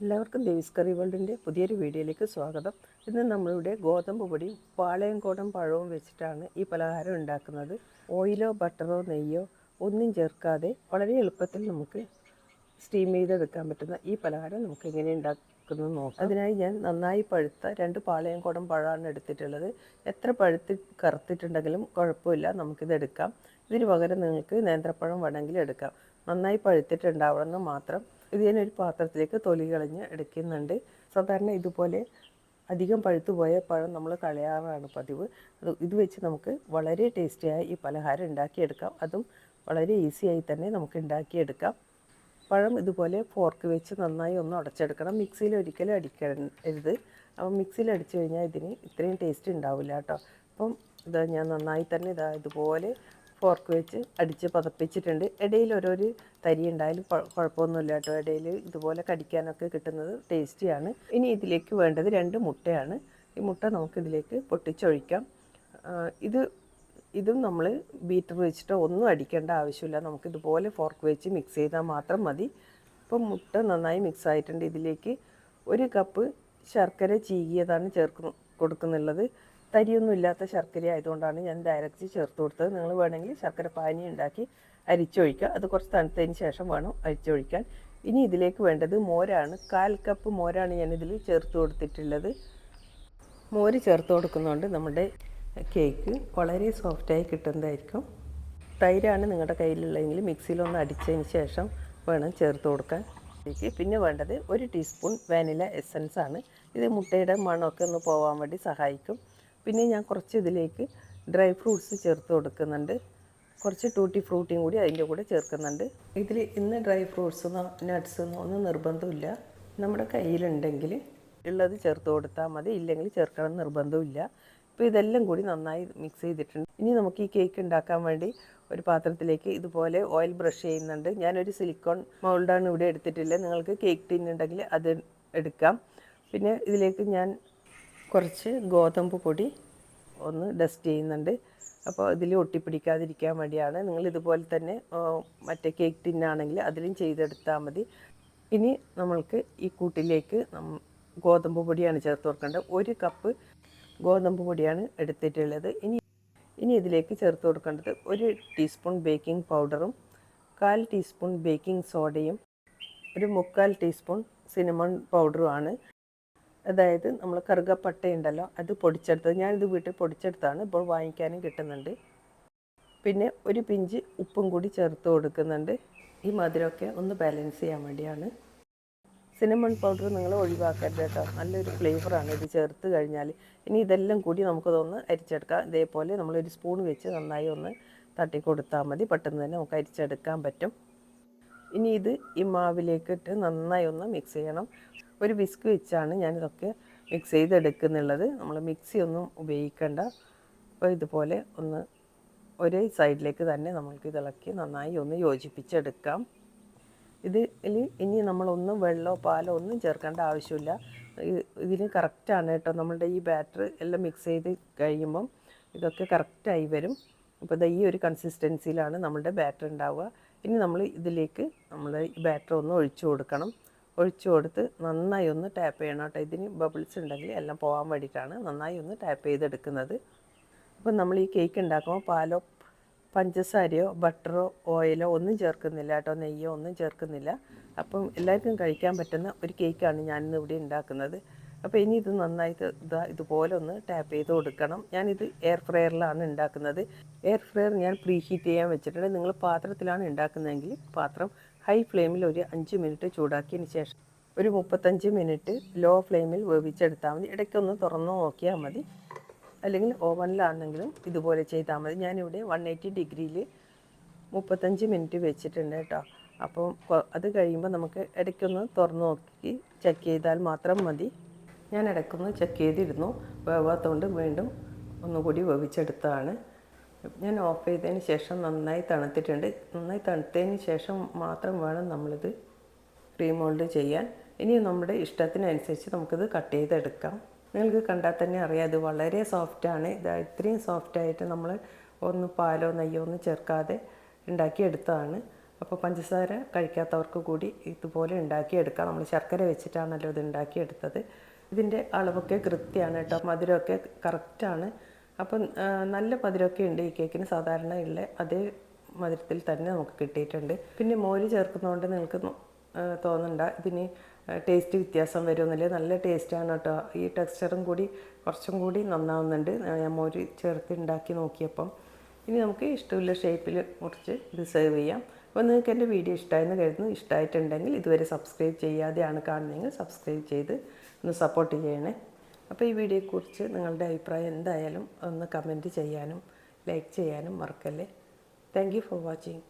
എല്ലാവർക്കും ദേവീസ് കറി വേൾഡിൻ്റെ പുതിയൊരു വീഡിയോയിലേക്ക് സ്വാഗതം. ഇന്ന് നമ്മളിവിടെ ഗോതമ്പ് പൊടിയും പാളയംകോടൻ പഴവും വെച്ചിട്ടാണ് ഈ പലഹാരം ഉണ്ടാക്കുന്നത്. ഓയിലോ ബട്ടറോ നെയ്യോ ഒന്നും ചേർക്കാതെ വളരെ എളുപ്പത്തിൽ നമുക്ക് സ്റ്റീം ചെയ്തെടുക്കാൻ പറ്റുന്ന ഈ പലഹാരം നമുക്ക് എങ്ങനെ ഉണ്ടാക്കുന്നത് നോക്കാം. അതിനായി ഞാൻ നന്നായി പഴുത്ത 2 പാളയംകോടൻ പഴമാണ് എടുത്തിട്ടുള്ളത്. എത്ര കറുത്തിട്ടുണ്ടെങ്കിലും കുഴപ്പമില്ല, നമുക്കിത് എടുക്കാം. ഇതിന് പകരം നിങ്ങൾക്ക് നേന്ത്രപ്പഴം വേണമെങ്കിൽ എടുക്കാം. നന്നായി പഴുത്തിട്ടുണ്ടാവണമെന്ന് മാത്രം. ഇത് ഞാനൊരു പാത്രത്തിലേക്ക് തൊലി കളഞ്ഞ് എടുക്കുന്നുണ്ട്. സാധാരണ ഇതുപോലെ അധികം പഴുത്തു പോയ പഴം നമ്മൾ കളയാറാണ് പതിവ്. ഇത് വെച്ച് നമുക്ക് വളരെ ടേസ്റ്റിയായ ഈ പലഹാരം ഉണ്ടാക്കിയെടുക്കാം. അതും വളരെ ഈസിയായി തന്നെ നമുക്ക് ഉണ്ടാക്കിയെടുക്കാം. പഴം ഇതുപോലെ ഫോർക്ക് വെച്ച് നന്നായി ഒന്ന് ഉടച്ചെടുക്കണം. മിക്സിയിൽ ഒരിക്കലും അടിക്കരുത്. അപ്പം മിക്സിയിൽ അടിച്ചു കഴിഞ്ഞാൽ ഇതിന് ഇത്രയും ടേസ്റ്റ് ഉണ്ടാവില്ല കേട്ടോ. അപ്പം ഇതാ ഞാൻ നന്നായി തന്നെ ഇതുപോലെ ഫോർക്ക് വെച്ച് അടിച്ച് പതപ്പിച്ചിട്ടുണ്ട്. ഇടയിൽ ഓരോരു തരി ഉണ്ടായാലും കുഴപ്പമൊന്നുമില്ല കേട്ടോ. ഇടയിൽ ഇതുപോലെ കടിക്കാനൊക്കെ കിട്ടുന്നത് ടേസ്റ്റിയാണ്. ഇനി ഇതിലേക്ക് വേണ്ടത് 2 മുട്ടയാണ്. ഈ മുട്ട നമുക്കിതിലേക്ക് പൊട്ടിച്ചൊഴിക്കാം. ഇതും നമ്മൾ ബീറ്റർ വെച്ചിട്ടോ ഒന്നും അടിക്കേണ്ട ആവശ്യമില്ല. നമുക്കിതുപോലെ ഫോർക്ക് വെച്ച് മിക്സ് ചെയ്താൽ മാത്രം മതി. ഇപ്പം മുട്ട നന്നായി മിക്സ് ആയിട്ടുണ്ട്. ഇതിലേക്ക് 1 കപ്പ് ശർക്കര ചീകിയതാണ് കൊടുക്കുന്നുള്ളത്. തരിയൊന്നും ഇല്ലാത്ത ശർക്കര ആയതുകൊണ്ടാണ് ഞാൻ ഡയറക്റ്റ് ചേർത്ത് കൊടുത്തത്. നിങ്ങൾ വേണമെങ്കിൽ ശർക്കര പാനി ഉണ്ടാക്കി അരിച്ചൊഴിക്കുക. അത് കുറച്ച് തണുത്തതിന് ശേഷം വേണം അരിച്ചൊഴിക്കാൻ. ഇനി ഇതിലേക്ക് വേണ്ടത് മോരാണ്. 1/4 കപ്പ് മോരാണ് ഞാനിതിൽ ചേർത്ത് കൊടുത്തിട്ടുള്ളത്. മോര് ചേർത്ത് കൊടുക്കുന്നതുകൊണ്ട് നമ്മുടെ കേക്ക് വളരെ സോഫ്റ്റായി കിട്ടുന്നതായിരിക്കും. തൈരാണ് നിങ്ങളുടെ കയ്യിലുള്ളതെങ്കിൽ മിക്സിയിലൊന്ന് അടിച്ചതിന് ശേഷം വേണം ചേർത്ത് കൊടുക്കാൻ. പിന്നെ വേണ്ടത് 1 ടീസ്പൂൺ വാനില എസൻസ് ആണ്. ഇത് മുട്ടയുടെ മണമൊക്കെ ഒന്ന് പോകാൻ വേണ്ടി സഹായിക്കും. പിന്നെ ഞാൻ കുറച്ച് ഇതിലേക്ക് ഡ്രൈ ഫ്രൂട്ട്സ് ചേർത്ത് കൊടുക്കുന്നുണ്ട്. കുറച്ച് ടൂട്ടി ഫ്രൂട്ടിയും കൂടി അതിൻ്റെ കൂടെ ചേർക്കുന്നുണ്ട്. ഇതിൽ ഇന്ന് ഡ്രൈ ഫ്രൂട്ട്സെന്നോ നട്ട്സെന്നോ ഒന്നും നിർബന്ധമില്ല. നമ്മുടെ കയ്യിലുണ്ടെങ്കിൽ ഉള്ളത് ചേർത്ത് കൊടുത്താൽ മതി, ഇല്ലെങ്കിൽ ചേർക്കണം നിർബന്ധമില്ല. ഇപ്പോൾ ഇതെല്ലാം കൂടി നന്നായി മിക്സ് ചെയ്തിട്ടുണ്ട്. ഇനി നമുക്ക് ഈ കേക്ക് ഉണ്ടാക്കാൻ വേണ്ടി ഒരു പാത്രത്തിലേക്ക് ഇതുപോലെ ഓയിൽ ബ്രഷ് ചെയ്യുന്നുണ്ട്. ഞാനൊരു സിലിക്കോൺ മൗൾഡാണ് ഇവിടെ എടുത്തിട്ടുള്ളത്. നിങ്ങൾക്ക് കേക്ക് ടിൻ ഉണ്ടെങ്കിൽ അത് എടുക്കാം. പിന്നെ ഇതിലേക്ക് ഞാൻ കുറച്ച് ഗോതമ്പ് പൊടി ഒന്ന് ഡസ്റ്റ് ചെയ്യുന്നുണ്ട്. അപ്പോൾ ഇതിൽ ഒട്ടിപ്പിടിക്കാതിരിക്കാൻ വേണ്ടിയാണ്. നിങ്ങൾ ഇതുപോലെ തന്നെ മറ്റേ കേക്ക് ടിന്നാണെങ്കിൽ അതിലും ചെയ്തെടുത്താൽ മതി. ഇനി നമ്മൾക്ക് ഈ കൂട്ടിലേക്ക് ഗോതമ്പ് പൊടിയാണ് ചേർത്ത് കൊടുക്കേണ്ടത്. 1 കപ്പ് ഗോതമ്പ് പൊടിയാണ് എടുത്തിട്ടുള്ളത്. ഇനി ഇതിലേക്ക് ചേർത്ത് കൊടുക്കേണ്ടത് 1 ടീസ്പൂൺ ബേക്കിംഗ് പൗഡറും 1/4 ടീസ്പൂൺ ബേക്കിംഗ് സോഡയും 1/4 ടീസ്പൂൺ സിനമൺ പൗഡറുമാണ്. അതായത് നമ്മൾ കറുകപ്പട്ട ഉണ്ടല്ലോ, അത് പൊടിച്ചെടുത്തത്. ഞാനിത് വീട്ടിൽ പൊടിച്ചെടുത്താണ്, ഇപ്പോൾ വാങ്ങിക്കാനും കിട്ടുന്നുണ്ട്. പിന്നെ 1 പിഞ്ച് ഉപ്പും കൂടി ചേർത്ത് കൊടുക്കുന്നുണ്ട്. ഈ മധുരമൊക്കെ ഒന്ന് ബാലൻസ് ചെയ്യാൻ വേണ്ടിയാണ്. സിനമൺ പൗഡർ നിങ്ങൾ ഒഴിവാക്കരുത് കേട്ടോ, നല്ലൊരു ഫ്ലേവറാണ് ഇത് ചേർത്ത് കഴിഞ്ഞാൽ. ഇനി ഇതെല്ലാം കൂടി നമുക്കതൊന്ന് അരിച്ചെടുക്കാം. ഇതേപോലെ നമ്മളൊരു സ്പൂൺ വെച്ച് നന്നായി ഒന്ന് തട്ടി കൊടുത്താൽ മതി. പെട്ടെന്ന് തന്നെ നമുക്ക് അരിച്ചെടുക്കാൻ പറ്റും. ഇനി ഇത് ഈ മാവിലേക്കിട്ട് നന്നായി ഒന്ന് മിക്സ് ചെയ്യണം. ഒരു വിസ്ക് വെച്ചാണ് ഞാനിതൊക്കെ മിക്സ് ചെയ്തെടുക്കുന്നുള്ളത്. നമ്മൾ മിക്സി ഒന്നും ഉപയോഗിക്കേണ്ട. അപ്പോൾ ഇതുപോലെ ഒന്ന് ഒരേ സൈഡിലേക്ക് തന്നെ നമ്മൾക്ക് ഇതിളക്കി നന്നായി ഒന്ന് യോജിപ്പിച്ചെടുക്കാം. ഇനി നമ്മളൊന്നും വെള്ളമോ പാലോ ഒന്നും ചേർക്കേണ്ട ആവശ്യമില്ല. ഇതിന് കറക്റ്റാണ് കേട്ടോ. നമ്മളുടെ ഈ ബാറ്റർ എല്ലാം മിക്സ് ചെയ്ത് കഴിയുമ്പം ഇതൊക്കെ കറക്റ്റായി വരും. അപ്പോൾ ഈ ഒരു കൺസിസ്റ്റൻസിയിലാണ് നമ്മളുടെ ബാറ്റർ ഉണ്ടാവുക. ഇനി നമ്മൾ ഇതിലേക്ക് ഈ ബാറ്റർ ഒന്ന് ഒഴിച്ചു കൊടുക്കണം. ഒഴിച്ചു കൊടുത്ത് നന്നായി ഒന്ന് ടാപ്പ് ചെയ്യണം കേട്ടോ. ഇതിന് ബബിൾസ് ഉണ്ടെങ്കിൽ എല്ലാം പോകാൻ വേണ്ടിയിട്ടാണ് നന്നായി ഒന്ന് ടാപ്പ് ചെയ്തെടുക്കുന്നത്. അപ്പം നമ്മൾ ഈ കേക്ക് ഉണ്ടാക്കുമ്പോൾ പാലോ പഞ്ചസാരയോ ബട്ടറോ ഓയിലോ ഒന്നും ചേർക്കുന്നില്ല കേട്ടോ, നെയ്യോ ഒന്നും ചേർക്കുന്നില്ല. അപ്പം എല്ലാവർക്കും കഴിക്കാൻ പറ്റുന്ന ഒരു കേക്കാണ് ഞാനിന്ന് ഇവിടെ ഉണ്ടാക്കുന്നത്. അപ്പോൾ ഇനി ഇത് നന്നായിട്ട് ഇതുപോലെ ഒന്ന് ടാപ്പ് ചെയ്ത് കൊടുക്കണം. ഞാനിത് എയർ ഫ്രയറിലാണ് ഉണ്ടാക്കുന്നത്. എയർ ഫ്രയർ ഞാൻ പ്രീ ഹീറ്റ് ചെയ്യാൻ വെച്ചിട്ടുണ്ട്. നിങ്ങൾ പാത്രത്തിലാണ് ഉണ്ടാക്കുന്നതെങ്കിൽ പാത്രം ഹൈ ഫ്ലെയിമിൽ ഒരു 5 മിനിറ്റ് ചൂടാക്കിയതിന് ശേഷം ഒരു 35 മിനിറ്റ് ലോ ഫ്ലെയിമിൽ വേവിച്ചെടുത്താൽ മതി. ഇടയ്ക്കൊന്ന് തുറന്നു നോക്കിയാൽ മതി. അല്ലെങ്കിൽ ഓവനിലാണെങ്കിലും ഇതുപോലെ ചെയ്താൽ മതി. ഞാനിവിടെ 180 ഡിഗ്രിയിൽ 35 മിനിറ്റ് വെച്ചിട്ടുണ്ട് കേട്ടോ. അപ്പം അത് കഴിയുമ്പോൾ നമുക്ക് ഇടയ്ക്കൊന്ന് തുറന്നു നോക്കി ചെക്ക് ചെയ്താൽ മാത്രം മതി. ഞാൻ ഇടയ്ക്കൊന്ന് ചെക്ക് ചെയ്തിരുന്നു, വേവാത്തതുകൊണ്ട് വീണ്ടും ഒന്നുകൂടി വേവിച്ചെടുത്തതാണ്. ഞാൻ ഓഫ് ചെയ്തതിന് ശേഷം നന്നായി തണുത്തിട്ടുണ്ട്. നന്നായി തണുത്തതിന് ശേഷം മാത്രം വേണം നമ്മളിത് പ്രീ മോൾഡ് ചെയ്യാൻ. ഇനി നമ്മുടെ ഇഷ്ടത്തിനനുസരിച്ച് നമുക്കിത് കട്ട് ചെയ്തെടുക്കാം. നിങ്ങൾക്ക് കണ്ടാൽ തന്നെ അറിയാം ഇത് വളരെ സോഫ്റ്റാണ്. ഇത്രയും സോഫ്റ്റായിട്ട് നമ്മൾ പാലോ നെയ്യോ ഒന്നും ചേർക്കാതെ ഉണ്ടാക്കിയെടുത്തതാണ്. അപ്പോൾ പഞ്ചസാര കഴിക്കാത്തവർക്ക് കൂടി ഇതുപോലെ ഉണ്ടാക്കിയെടുക്കാം. നമ്മൾ ശർക്കര വെച്ചിട്ടാണല്ലോ ഇത് ഉണ്ടാക്കിയെടുത്തത്. ഇതിൻ്റെ അളവൊക്കെ കൃത്യമാണ് കേട്ടോ, മധുരമൊക്കെ കറക്റ്റാണ്. അപ്പം നല്ല മധുരമൊക്കെ ഉണ്ട് ഈ കേക്കിന്. സാധാരണ ഉള്ള അതേ മധുരത്തിൽ തന്നെ നമുക്ക് കിട്ടിയിട്ടുണ്ട്. പിന്നെ മോര് ചേർക്കുന്നതുകൊണ്ട് നിങ്ങൾക്ക് തോന്നണ്ട ഇതിന് ടേസ്റ്റ് വ്യത്യാസം വരുമെന്നില്ല. നല്ല ടേസ്റ്റാണ് കേട്ടോ. ഈ ടെക്സ്ചറും കൂടി കുറച്ചും കൂടി നന്നാവുന്നുണ്ട് ഞാൻ മോര് ചേർത്ത് ഉണ്ടാക്കി നോക്കിയപ്പം. ഇനി നമുക്ക് ഇഷ്ടമുള്ള ഷേപ്പിൽ മുറിച്ച് ഇത് സെർവ് ചെയ്യാം. അപ്പോൾ നിങ്ങൾക്ക് എൻ്റെ വീഡിയോ ഇഷ്ടമായെന്ന് കരുതുന്നു. ഇഷ്ടമായിട്ടുണ്ടെങ്കിൽ ഇതുവരെ സബ്സ്ക്രൈബ് ചെയ്യാതെയാണ് കാണുന്നതെങ്കിൽ സബ്സ്ക്രൈബ് ചെയ്ത് ഒന്ന് സപ്പോർട്ട് ചെയ്യണേ. അപ്പോൾ ഈ വീഡിയോയെക്കുറിച്ച് നിങ്ങളുടെ അഭിപ്രായം എന്തായാലും ഒന്ന് കമൻറ്റ് ചെയ്യാനും ലൈക്ക് ചെയ്യാനും മറക്കല്ലേ. Thank you for watching.